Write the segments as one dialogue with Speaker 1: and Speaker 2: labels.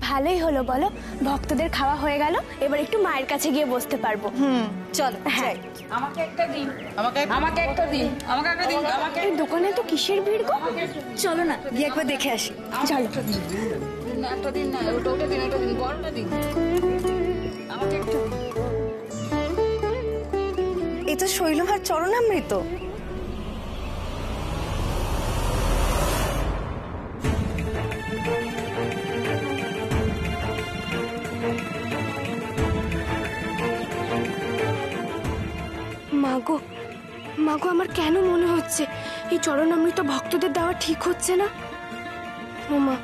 Speaker 1: ভালোই হলো বলো, ভক্তদের খাওয়া হয়ে গেল, এবার একটু মায়ের কাছে গিয়ে বসতে পারবো।
Speaker 2: চলো।
Speaker 1: হ্যাঁ,
Speaker 3: আমাকে একটা দিন, আমাকে একটা দিন, আমাকে একটা দিন, আমাকে।
Speaker 1: এই দোকানে তো কিসের ভিড় গো?
Speaker 2: চলো না গিয়ে একবার দেখে আসি।
Speaker 1: চলো।
Speaker 3: একটা দিন না, ওটা দিন, একটা দিন, বড়টা দিন, আমাকে একটা দিন।
Speaker 2: এ তো শৈলমার চরণামৃত।
Speaker 1: মাগো, মাগো, আমার কেন মনে হচ্ছে এই চরণামৃত ভক্তদের দেওয়া ঠিক হচ্ছে না। ও মা,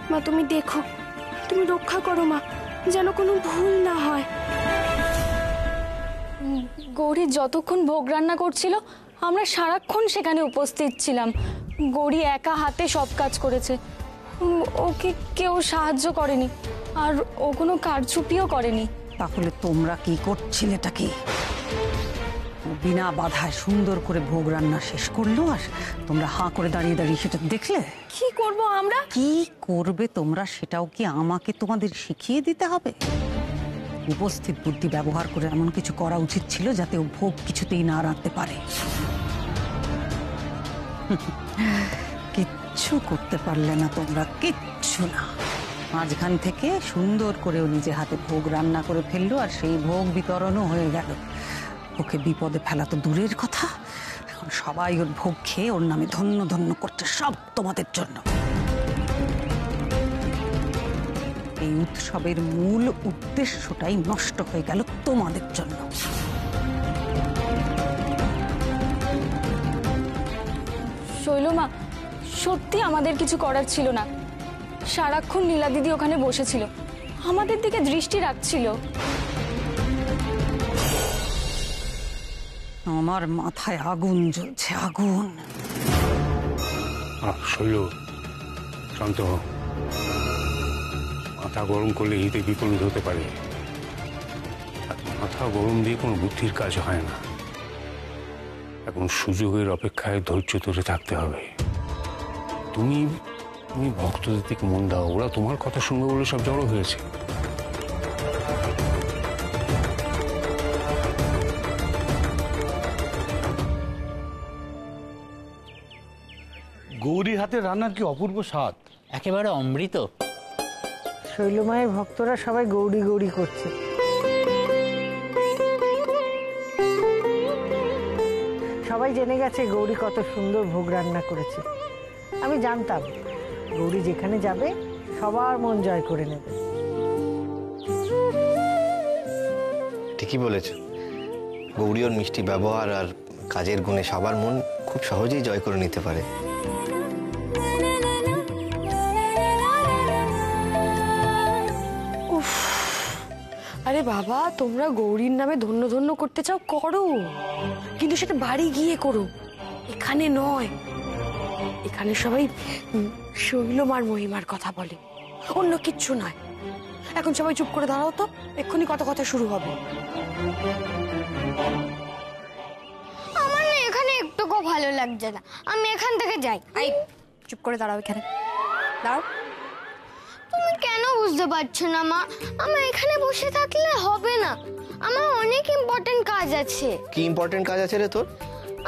Speaker 1: মা তুমি দেখো, তুমি রক্ষা করো মা, যেন কোনো ভুল না হয়।
Speaker 4: গৌরী যতক্ষণ ভোগ রান্না করছিল আমরা সারাক্ষণ সেখানে উপস্থিত ছিলাম। গৌরী একা হাতে সব কাজ করেছে, ওকে কেউ সাহায্য করেনি, আর ও কোনো কারচুপিও করেনি।
Speaker 5: তাহলে তোমরা কি করছিলেটা কি? বিনা বাধায় সুন্দর করে ভোগ রান্না শেষ করলো, আর তোমরা হাঁ করে দাঁড়িয়ে দাঁড়িয়ে সেটা দেখলে?
Speaker 1: কি করব আমরা?
Speaker 5: কি করবে তোমরা সেটাও কি আমাকে তোমাদের শিখিয়ে দিতে হবে? উপস্থিত বুদ্ধি ব্যবহার করে এমন কিছু করা উচিত ছিল যাতে ও ভোগ কিছুতেই না রাখতে পারে। কিচ্ছু করতে পারলে না তোমরা, কিচ্ছু না। মাঝখান থেকে সুন্দর করে ও নিজে হাতে ভোগ রান্না করে ফেললো, আর সেই ভোগ বিতরণও হয়ে গেল। ওকে বিপদে ফেলা তো দূরের কথা, এখন সবাই ওর ভোগ খেয়ে ওর নামে ধন্য ধন্য করছে, সব তোমাদের জন্য। এই উৎসবের মূল উদ্দেশ্যটাই নষ্ট হয়ে গেল তোমাদের জন্য।
Speaker 4: শৈলমা, সত্যি আমাদের কিছু করার ছিল না। সারাক্ষণ নীলা দিদি ওখানে বসেছিল, আমাদের দিকে দৃষ্টি রাখছিল।
Speaker 5: আমার মাথায় আগুন জ্বলছে, আগুন।
Speaker 6: শৈল, শান্ত হ। মাথা গরম করলে হিতে বিপরীত হতে পারে। মাথা গরম দিয়ে কোনো বুদ্ধির কাজ হয় না। এখন সুযোগের অপেক্ষায় ধৈর্য ধরে থাকতে হবে। তুমি ভক্তদের দিকে মন দাও, ওরা তোমার কথা শুনবে বলে সব জড়ো হয়েছে।
Speaker 7: গৌরীর হাতে রান্নার কি অপূর্ব স্বাদ,
Speaker 8: একেবারে অমৃত।
Speaker 9: শৈলমায়ের ভক্তরা সবাই গৌরী গৌরী করছে। সবাই জেনে গেছে গৌরী কত সুন্দর ভোগ রান্না করেছে। আমি জানতাম গৌরী যেখানে যাবে সবার মন জয় করে নেবে।
Speaker 10: ঠিকই বলেছ, গৌরী ওর মিষ্টি ব্যবহার আর কাজের গুণে সবার মন খুব সহজেই জয় করে নিতে পারে।
Speaker 1: আরে বাবা, তোমরা গৌরীর নামে ধন্য ধন্য করতে চাও, করো, কিন্তু সেটা বাড়ি গিয়ে করো, এখানে নয়। এখানে সবাই শৈলমার মহিমার কথা বলে, অন্য কিচ্ছু নয়। এখন সবাই চুপ করে দাঁড়াও তো, এক্ষুনি কত কথা শুরু হবে।
Speaker 11: আমার না এখানে একটুকু ভালো লাগছে না, আমি এখান থেকে যাই।
Speaker 2: এই চুপ করে দাঁড়াও, এখানে দাঁড়াও।
Speaker 11: তুমি কেন বুঝতে পারছো না মা? আমার এখানে বসে থাকলে হবে না, আমার অনেক ইম্পর্টেন্ট কাজ আছে।
Speaker 10: কি ইম্পর্টেন্ট কাজ আছে রে তোর?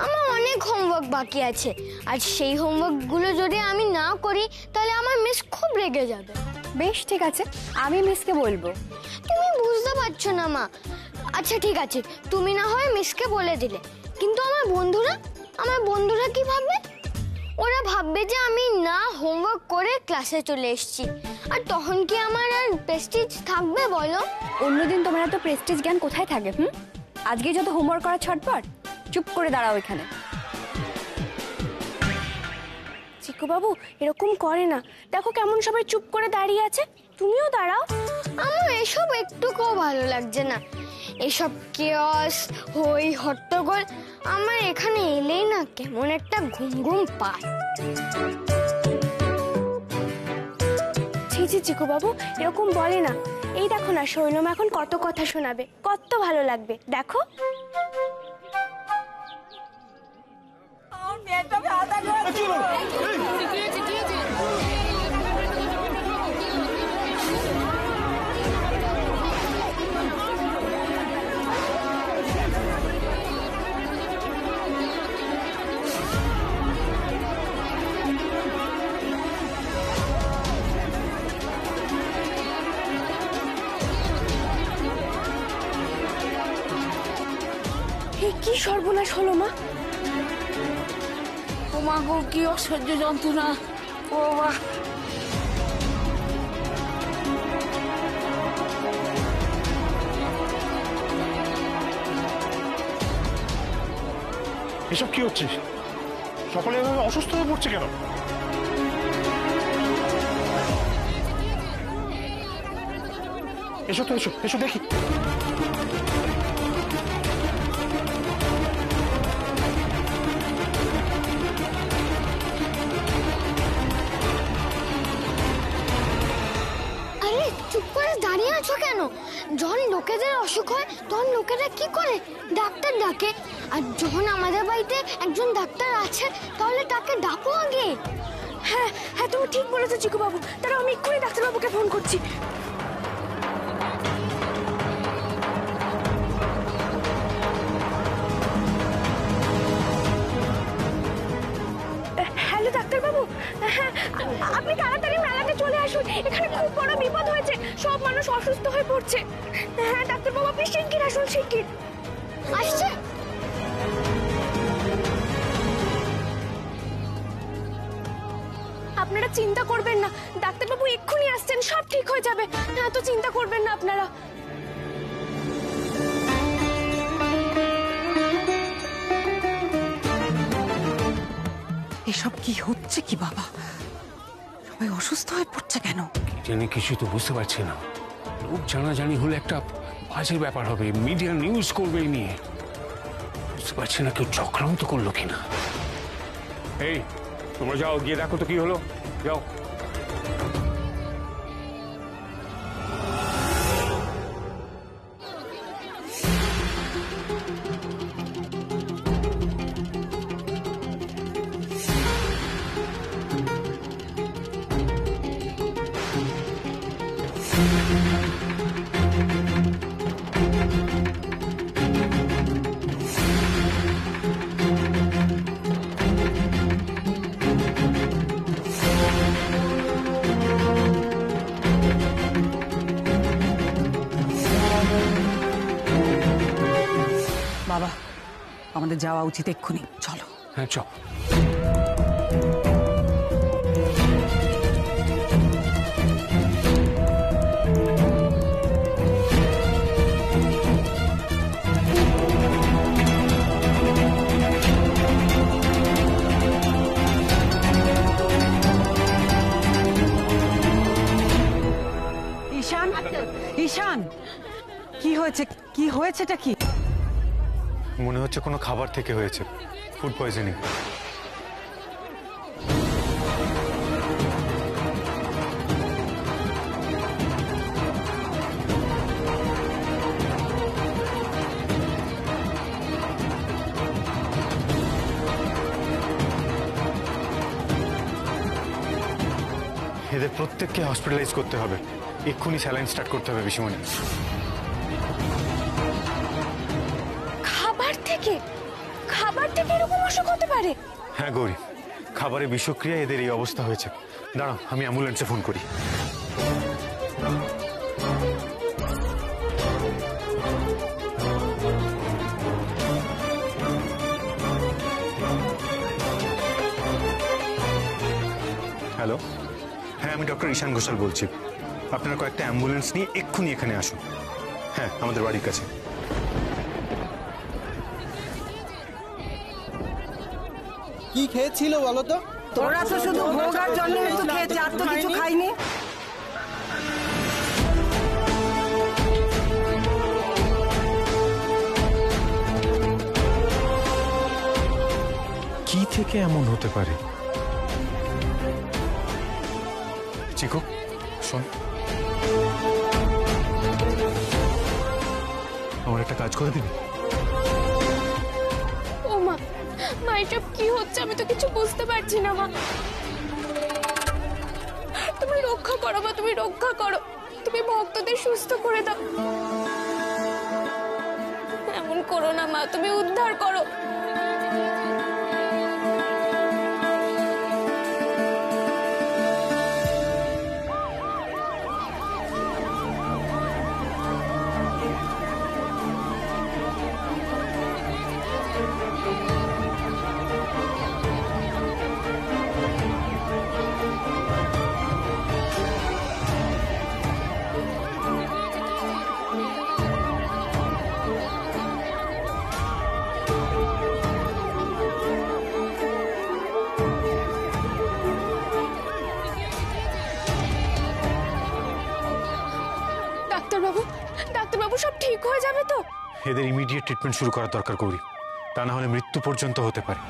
Speaker 11: আমার অনেক হোমওয়ার্ক বাকি আছে, আর সেই হোমওয়ার্ক গুলো যদি আমি না করি তাহলে আমার মিস খুব রেগে যাবে।
Speaker 2: বেশ ঠিক আছে, আমি মিসকে বলবো।
Speaker 11: তুমি বুঝতে পারছো না মা। আচ্ছা ঠিক আছে, তুমি না হয় মিসকে বলে দিলে, কিন্তু আমার বন্ধুরা কি ভাববে? ওরা ভাববে যে আমি না হোমওয়ার্ক করে ক্লাসে চলে এসেছি, আর তখন কি আমার আর প্রেস্টিজ থাকবে বলো?
Speaker 2: অন্যদিন তোমার এত প্রেস্টিজ জ্ঞান কোথায় থাকে? আজকে যত হোমওয়ার্ক করা ছটপট। চুপ করে দাঁড়াও এখানে।
Speaker 1: চিকু বাবু এরকম করে না, দেখো কেমন সবাই চুপ করে দাঁড়িয়ে আছে, তুমিও দাঁড়াও।
Speaker 11: আমার এসব একটুকুও ভালো লাগছে না, এসব কেয়স হই হট্টগোল। আমার এখানে এলেই না কেমন একটা ঘুম ঘুম পায়।
Speaker 1: ছি ছি চিকু বাবু, এরকম বলে না। এই দেখো না, শৈলমা এখন কত কথা শোনাবে, কত ভালো লাগবে, দেখো।
Speaker 4: সর্বনাশ হলো মা?
Speaker 3: ও মা গো, কি অসহ্য যন্ত্রণা! ও মা,
Speaker 8: এসব কি হচ্ছে? সকলে এভাবে অসুস্থ হয়ে পড়ছে কেন? এসো তো, এসো এসো দেখি।
Speaker 11: আরে চুপ করে দাঁড়িয়ে আছো কেন? যখন লোকেদের অসুখ হয় তখন লোকেরা কি করে? ডাক্তার ডাকে। আর যখন আমাদের বাড়িতে একজন ডাক্তার আছে তাহলে তাকে ডাকো আগে।
Speaker 4: হ্যাঁ হ্যাঁ, তুমি ঠিক বলেছো চিকু বাবু। তারা আমি এক্ষুনি ডাক্তারবাবুকে ফোন করছি। হ্যালো ডাক্তারবাবু, হ্যাঁ আপনি তাড়াতাড়ি মেলাতে চলে আসুন। এখানে খুব বড় বিপদ হয়েছে, সব মানুষ অসুস্থ হয়ে পড়ছে। হ্যাঁ ডাক্তারবাবু, আপনি শিগগির আসুন, শিগগির।
Speaker 11: আসছে।
Speaker 4: আপনারা চিন্তা করবেন না, ডাক্তারবাবু এক্ষুনি আসছেন, সব ঠিক হয়ে যাবে। এত চিন্তা করবেন না আপনারা।
Speaker 5: এসব কি হচ্ছে কি বাবা? সবাই অসুস্থ হয়ে পড়ছে কেন?
Speaker 6: জানি কিছু তো বুঝতে পারছি না। লোক জানাজানি হলে একটা বাজে ব্যাপার হবে, মিডিয়া নিউজ করবে এই নিয়ে। বুঝতে পারছি না কেউ চক্রান্ত করলো কিনা। এই তোমরা যাও, গিয়ে দেখো তো কি হলো, যাও।
Speaker 5: বাবা, আমাদের যাওয়া উচিত এক্ষুনি, চলো।
Speaker 6: হ্যাঁ চল।
Speaker 5: ঈশান, ঈশান, কি হয়েছে? কি হয়েছেটা কি?
Speaker 8: মনে হচ্ছে কোনো খাবার থেকে হয়েছে, ফুড পয়জনিং। এদের প্রত্যেককে হসপিটালাইজ করতে হবে, এক্ষুনি স্যালাইন স্টার্ট করতে হবে পিসিমণি।
Speaker 4: খাবার থেকে এরকম অসুখ হতে পারে?
Speaker 8: হ্যাঁ গৌরী, খাবারের বিষক্রিয়া এদের এই অবস্থা হয়েছে। দাঁড়াও, আমি অ্যাম্বুলেন্সে ফোন করি। হ্যালো, হ্যাঁ আমি ডক্টর ঈশান ঘোষাল বলছি। আপনারা কয়েকটা অ্যাম্বুলেন্স নিয়ে এক্ষুনি এখানে আসুন। হ্যাঁ, আমাদের বাড়ির কাছে।
Speaker 12: কি খেয়েছিল বলো তো?
Speaker 9: তোরা তো শুধু ভোগ আর জন্য একটু খেয়েছে, আর তো কিছু খাইনি।
Speaker 8: কি থেকে এমন হতে পারে? চিকু শোন, আমার একটা কাজ করে দিবি?
Speaker 4: ও মা, মা এসব কি হচ্ছে? আমি তো কিছু বুঝতে পারছি না মা। তুমি রক্ষা করো মা, তুমি রক্ষা করো। তুমি ভক্তদের সুস্থ করে দাও। এমন করো না মা, তুমি উদ্ধার করো। যাবে তো?
Speaker 8: এদের ইমিডিয়েট ট্রিটমেন্ট শুরু করার দরকার গৌরী, তা না হলে মৃত্যু পর্যন্ত হতে পারে।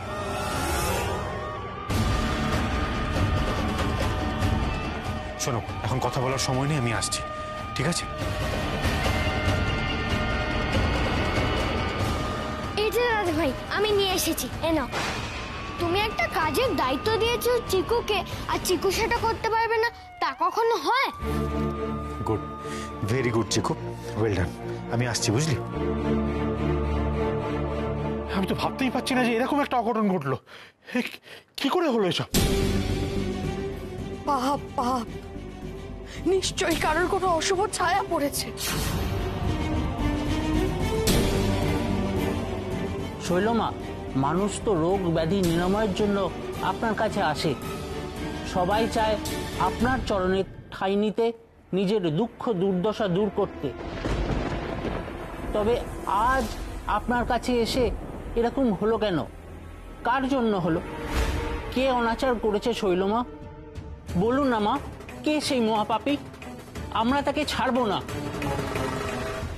Speaker 8: শোনো, এখন কথা বলার সময় নেই, আমি আসছি, ঠিক আছে?
Speaker 11: এই যে দাদা ভাই, আমি নিয়ে এসেছি, এনো। তুমি একটা কাজের দায়িত্ব দিয়েছো চিকুকে, আর চিকু সেটা করতে পারবে না, তা কখনো হয়?
Speaker 8: গুড, ভেরি গুড চিকু, ওয়েল ডান। আমি আসছি, বুঝলি?
Speaker 7: আমি তো ভাবতেই পারছি না যে এরকম একটা অঘটন ঘটলো। কি করে হলো এসব?
Speaker 1: পাপ পাপ, নিশ্চয়ই কারোর কোনো অশুভ ছায়া পড়েছে।
Speaker 13: শৈলমা, মানুষ তো রোগ ব্যাধি নিরাময়ের জন্য আপনার কাছে আসে। সবাই চায় আপনার চরণে ঠাঁই নিতে, নিজের দুঃখ দুর্দশা দূর করতে। তবে আজ আপনার কাছে এসে এরকম হলো কেন? কার জন্য হলো? কে অনাচার করেছে শৈলমা? বলুন না মা, কে সেই মহাপাপী? আমরা তাকে ছাড়বো না।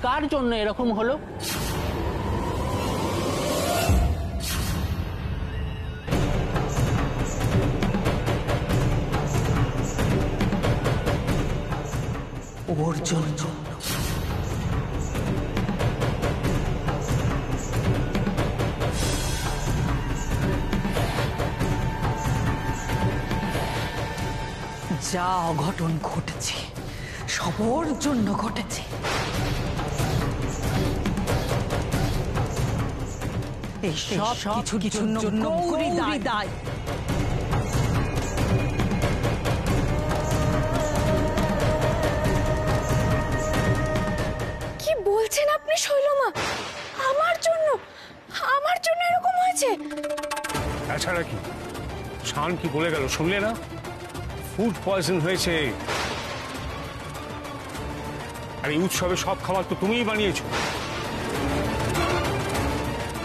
Speaker 13: কার জন্য এরকম হলো?
Speaker 5: ওর জন্য। যা অঘটন ঘটেছে সব ওর জন্য ঘটেছে। এই সব কিছুর জন্য গৌরী দায়ী।
Speaker 4: কি বলছেন আপনি শৈলমা? আমার জন্য এরকম হয়েছে?
Speaker 6: তাছাড়া কি? শান কি বলে গেল শুনলে না? ফুড পয়জন হয়েছে। আর এই উৎসবে সব খাবার তো তুমিই বানিয়েছো।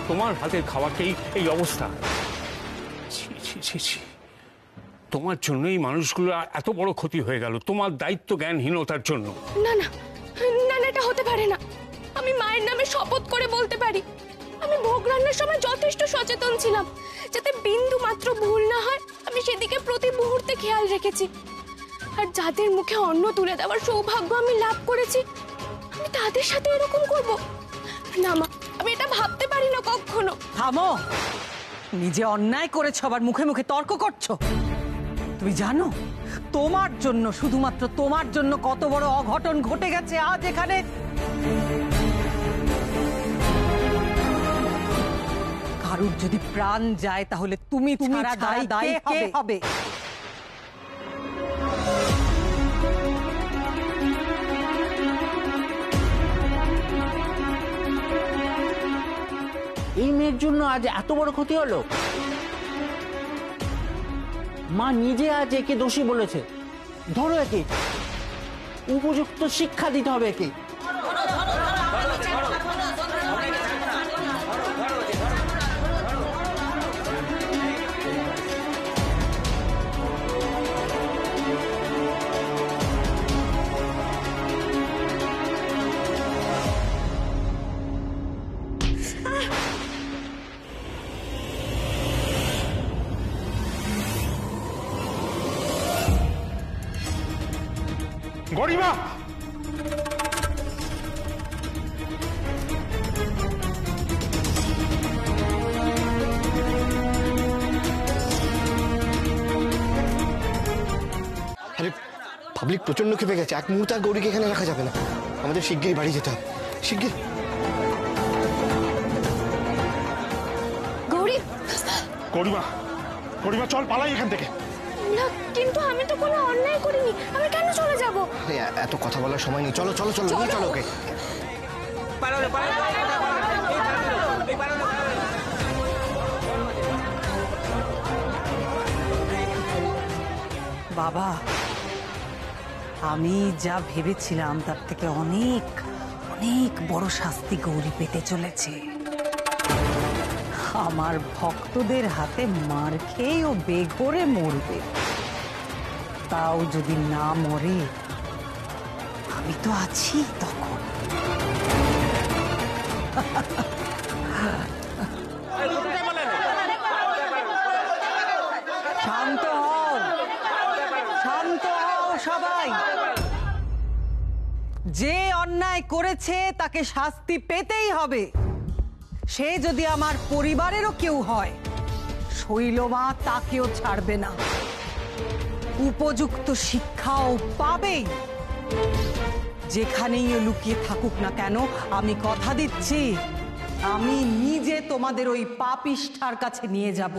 Speaker 6: তোমার হাতের খাওয়াকেই এই অবস্থা। ছি ছি ছি ছি, তোমার জন্য এই মানুষগুলো এত বড় ক্ষতি হয়ে গেল, তোমার দায়িত্ব জ্ঞানহীনতার জন্য।
Speaker 4: না না না, এটা হতে পারে না। আমি মায়ের নামে শপথ করে বলতে পারি, আমি ভোগ রান্নার সময় যথেষ্ট সচেতন ছিলাম যাতে বিন্দু মাত্র ভুল না হয়। আমি সেদিকে প্রতি মুহূর্তে খেয়াল রেখেছি। আর যাদের মুখে অন্ন তুলে দেওয়ার সৌভাগ্য আমি লাভ করেছি, আমি তাদের সাথে এরকম করব না মা। আমি এটা ভাবতে পারি না কখনো।
Speaker 5: থামো, নিজে অন্যায় করেছো আবার মুখে মুখে তর্ক করছো। তুমি জানো তোমার জন্য, শুধুমাত্র তোমার জন্য কত বড় অঘটন ঘটে গেছে আজ এখানে। কারুর যদি প্রাণ যায় তাহলে তুমি ছাড়া দায়ী কে হবে?
Speaker 13: এই মেয়ের জন্য আজ এত বড় ক্ষতি হলো? মা নিজে আজ একে দোষী বলেছে। ধরো একে, উপযুক্ত শিক্ষা দিতে হবে একে।
Speaker 7: গরিমা,
Speaker 10: আরে পাবলিক প্রচন্ড ক্ষেপে গেছে, এক মুহূর্তে আর গৌরীকে এখানে রাখা যাবে না। আমাদের শিগগিরই বাড়ি যেতে হবে, শিগগির।
Speaker 4: গৌরী,
Speaker 7: গরিমা, গরিমা চল পালাই এখান থেকে।
Speaker 4: না কিন্তু আমি তো কোনো অন্যায় করিনি, আমি কেন চলে যাব?
Speaker 10: এত কথা বলার সময় নেই, চলো চলো চলো, নিয়ে চলো ওকে।
Speaker 5: বাবা, আমি যা ভেবেছিলাম তার থেকে অনেক অনেক বড় শাস্তি গৌরী পেতে চলেছে। আমার ভক্তদের হাতে মার খেয়ে ও বেঘরে মরবে। তাও যদি না মরে, আমি তো আছি তখন। শান্ত হও, শান্ত হও সবাই। যে অন্যায় করেছে তাকে শাস্তি পেতেই হবে, সে যদি আমার পরিবারেরও কেউ হয়। শৈলমা তাকেও ছাড়বে না, উপযুক্ত শিক্ষাও পাবেই। যেখানেই ও লুকিয়ে থাকুক না কেন, আমি কথা দিচ্ছি আমি নিজে তোমাদের ওই পাপিষ্ঠার কাছে নিয়ে যাব।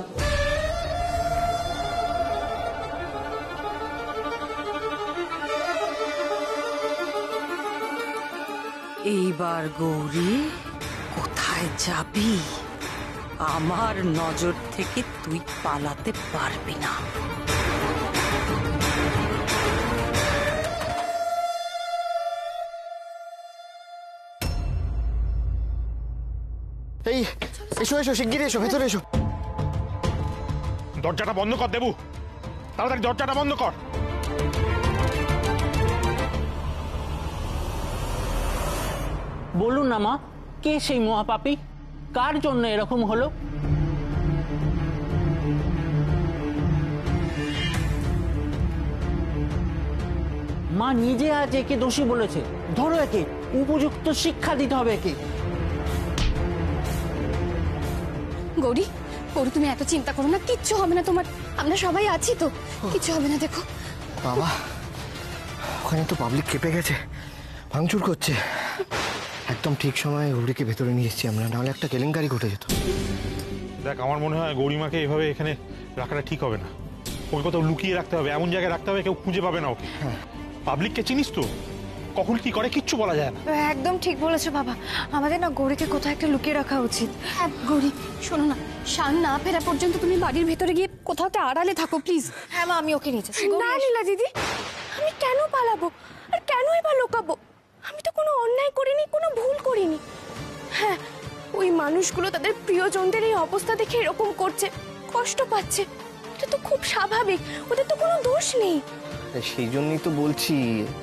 Speaker 5: এইবার গৌরী কোথায় যাবি? আমার নজর থেকে তুই পালাতে পারবি না।
Speaker 10: এই এসো এসো, শিগগিরই এসো, ভেতরে এসো।
Speaker 7: দরজাটা বন্ধ কর দেবু, তাড়াতাড়ি দরজাটা বন্ধ কর।
Speaker 13: বলুন না মা, কে সেই মহাপাপী? কার জন্য এরকম হলো? মা নিজে আজ একে দোষী বলেছে। ধরো একে, উপযুক্ত শিক্ষা দিতে হবে একে।
Speaker 2: গৌরী, গৌরী তুমি এত চিন্তা করো না, কিচ্ছু হবে না তোমার। আমরা সবাই আছি তো, কিচ্ছু হবে না। দেখো
Speaker 10: বাবা, ওখানে তো পাবলিক কেঁপে গেছে, ভাঙচুর করছে। একদম ঠিক সময়ে গৌরীকে ভেতরে নিয়ে এসেছি আমরা, নাহলে একটা কেলেঙ্কারি ঘটে যেত।
Speaker 7: দেখ, আমার মনে হয় গৌরীমাকে এভাবে এখানে রাখাটা ঠিক হবে না। ওকে কোথাও লুকিয়ে রাখতে হবে, এমন জায়গায় রাখতে হবে কেউ খুঁজে পাবে না ওকে। পাবলিককে চিনিস তো, কখন কি করে কিচ্ছু বলা যায় না।
Speaker 2: একদম ঠিক বলেছো বাবা, আমাদের না গৌরীকে কোথাও একটা লুকিয়ে রাখা উচিত। হ্যাঁ গৌরী, শোনো না, শান না ফেরা পর্যন্ত তুমি বাড়ির ভেতরে গিয়ে কোথাও একটা আড়ালে থাকো প্লিজ। হ্যাঁ মা, আমি ওকে নিয়ে যাচ্ছি।
Speaker 1: না লীলা দিদি, আমি কেন পালাবো আর কেনই বা লুকাবো? আমি তো কোনো অন্যায় করিনি, কোনো ভুল করিনি। হ্যাঁ, ওই মানুষগুলো তাদের প্রিয়জনদের এই অবস্থা দেখে এরকম করছে, কষ্ট পাচ্ছে। এটা তো খুব স্বাভাবিক, ওদের তো কোনো দোষ নেই।
Speaker 10: সেই জন্যই তো বলছি,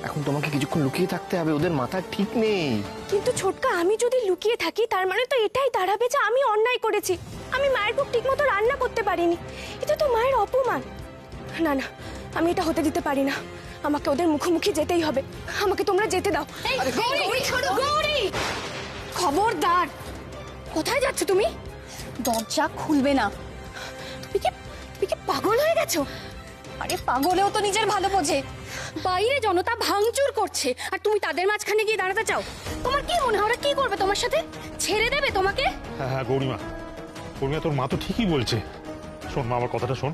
Speaker 10: এখন তোমাকে কিছুক্ষণ লুকিয়ে থাকতে হবে, ওদের মাথা ঠিক নেই।
Speaker 1: কিন্তু ছোটকা, আমি যদি লুকিয়ে থাকি তার মানে তো এটাই দাঁড়াবে যে আমি অন্যায় করেছি। আমি মায়ের পর ঠিক মতো রান্না করতে পারিনি, এটা তো মায়ের অপমান। না না, আমি এটা হতে দিতে পারি না। আমাকে ওদের মুখোমুখি যেতেই হবে। আমাকে তোমরা যেতে দাও।
Speaker 2: গৌরী, খবরদার! কোথায় যাচ্ছ তুমি? দরজা খুলবে না।
Speaker 1: তুমি কি পাগল হয়ে গেছো?
Speaker 2: আরে পাগলেও তো নিজের ভালো বোঝে। বাইরে জনতা ভাঙচুর করছে আর তুমি তাদের মাঝখানে গিয়ে দাঁড়াতে চাও? তোমার কি মনে হয় ওরা কি করবে তোমার সাথে? ছেড়ে দেবে তোমাকে?
Speaker 7: হ্যাঁ হ্যাঁ গৌরীমা, গৌরীমা তোর মা তো ঠিকই বলছে। শোন মা, আমার কথাটা শোন,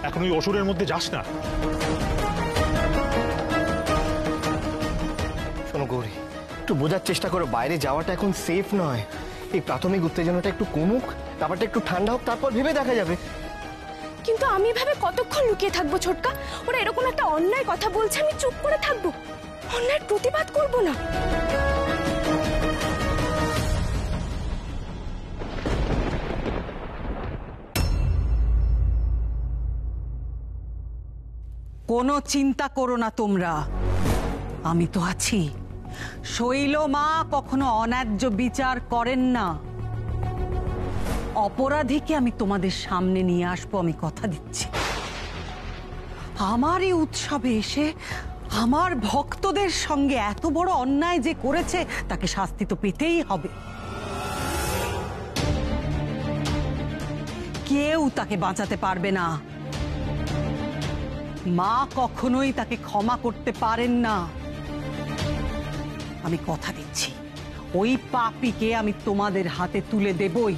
Speaker 7: এখন ওই অসুরের মধ্যে যাস না।
Speaker 10: শোনো গৌরী, একটু বোঝার চেষ্টা করো, বাইরে যাওয়াটা এখন সেফ নয়। এই প্রাথমিক উত্তেজনাটা একটু কমুক, ব্যাপারটা একটু ঠান্ডা হোক, তারপর ভেবে দেখা যাবে।
Speaker 1: কিন্তু আমি ভাবে কতক্ষণ লুকিয়ে থাকবো ছোটকা? ওরা এরকম একটা অন্যায় কথা বলছে, আমি চুপ করে থাকবো? অন্যায় প্রতিবাদ করবো না?
Speaker 5: কোনো চিন্তা করো না তোমরা, আমি তো আছি। শৈলমা কখনো অন্যায্য বিচার করেন না। অপরাধীকে আমি তোমাদের সামনে নিয়ে আসবো, আমি কথা দিচ্ছি। আমার এই উৎসবে এসে আমার ভক্তদের সঙ্গে এত বড় অন্যায় যে করেছে তাকে শাস্তি তো পেতেই হবে। কেউ তাকে বাঁচাতে পারবে না। মা কখনোই তাকে ক্ষমা করতে পারেন না। আমি কথা দিচ্ছি, ওই পাপীকে আমি তোমাদের হাতে তুলে দেবই।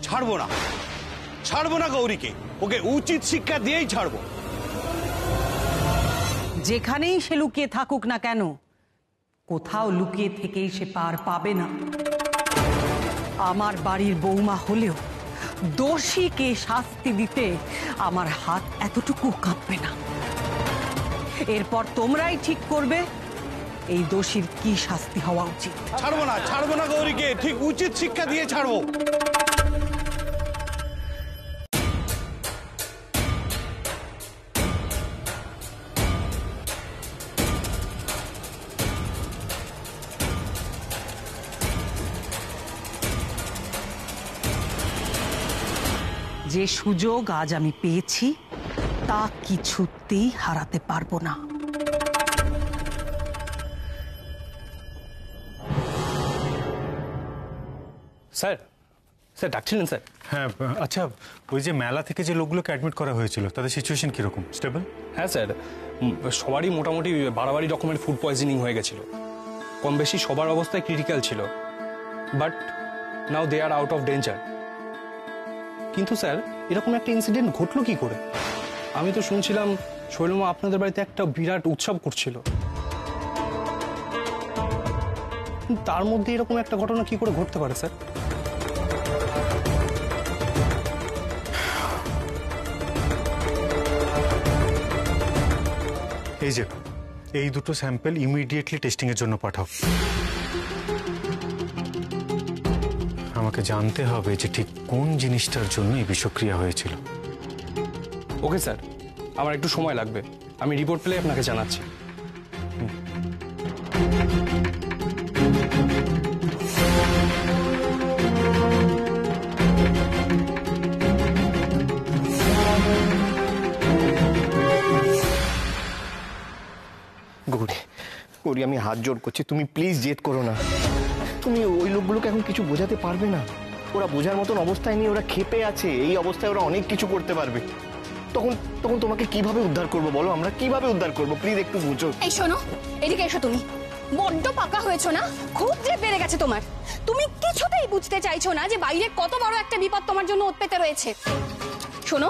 Speaker 14: ছাড়বো না, ছাড়বো না গৌরীকে, ওকে উচিত শিক্ষা দিয়েই ছাড়বো।
Speaker 5: যেখানেই সে লুকিয়ে থাকুক না কেন, কোথাও লুকিয়ে থেকেই সে পার পাবে না। আমার বাড়ির বৌমা হলেও দোষীকে শাস্তি দিতে আমার হাত এতটুকু কাঁপবে না। এরপর তোমরাই ঠিক করবে এই দোষীর কি শাস্তি হওয়া উচিত।
Speaker 14: ছাড়বো না গৌরীকে, ঠিক উচিত শিক্ষা দিয়ে ছাড়বো।
Speaker 5: যে সুযোগ আজ আমি পেয়েছি তা কিছুতেই হারাতে পারবো না।
Speaker 15: স্যার স্যার ডাকছিলেন স্যার?
Speaker 8: হ্যাঁ, আচ্ছা, ওই যে মেলা থেকে যে লোকগুলোকে অ্যাডমিট করা হয়েছিল তাদের সিচুয়েশন কিরকম? স্টেবল?
Speaker 15: হ্যাঁ স্যার, সবারই মোটামুটি বাড়াবাড়ি রকমের ফুড পয়জনিং হয়ে গেছিল। কম বেশি সবার অবস্থায় ক্রিটিক্যাল ছিল, but now they are out of danger. কিন্তু স্যার, এরকম একটা ইনসিডেন্ট ঘটলো কি করে? আমি তো শুনছিলাম শৈলমা আপনাদের বাড়িতে একটা বিরাট উৎসব করছিল, তার মধ্যে এরকম একটা ঘটনা কি করে ঘটতে পারে স্যার?
Speaker 8: এই যে এই দুটো স্যাম্পল ইমিডিয়েটলি টেস্টিং এর জন্য পাঠাও। আমাকে জানতে হবে যে ঠিক কোন জিনিসটার জন্য এই বিষক্রিয়া হয়েছিল।
Speaker 15: ওকে স্যার, আমার একটু সময় লাগবে, আমি রিপোর্ট পেলে আপনাকে জানাচ্ছি।
Speaker 10: গৌরী, গৌরী, আমি হাত জোড় করছি, তুমি প্লিজ জেদ করো না। তুমি ওই লোকগুলোকে এখন কিছু বোঝাতে পারবে না। ওরা বোঝার মতন অবস্থায় নেই, ওরা ক্ষেপে আছে। এই অবস্থায় ওরা অনেক কিছু করতে পারবে। তখন তখন তোমাকে কিভাবে উদ্ধার করবো বলো? আমরা কিভাবে উদ্ধার করবো? প্লিজ একটু বুঝো।
Speaker 2: এই শোনো, এদিকে এসো। তুমি বড্ড পাকা হয়েছো না? খুব জেদ বেড়ে গেছে তোমার। তুমি কিছুতেই বুঝতে চাইছো না যে বাইরে কত বড় একটা বিপদ তোমার জন্য ওত পেতে রয়েছে। শোনো,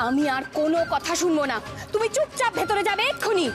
Speaker 2: আমি আর কোনো কথা শুনবো না। তুমি চুপচাপ ভেতরে যাবে এক্ষুনি।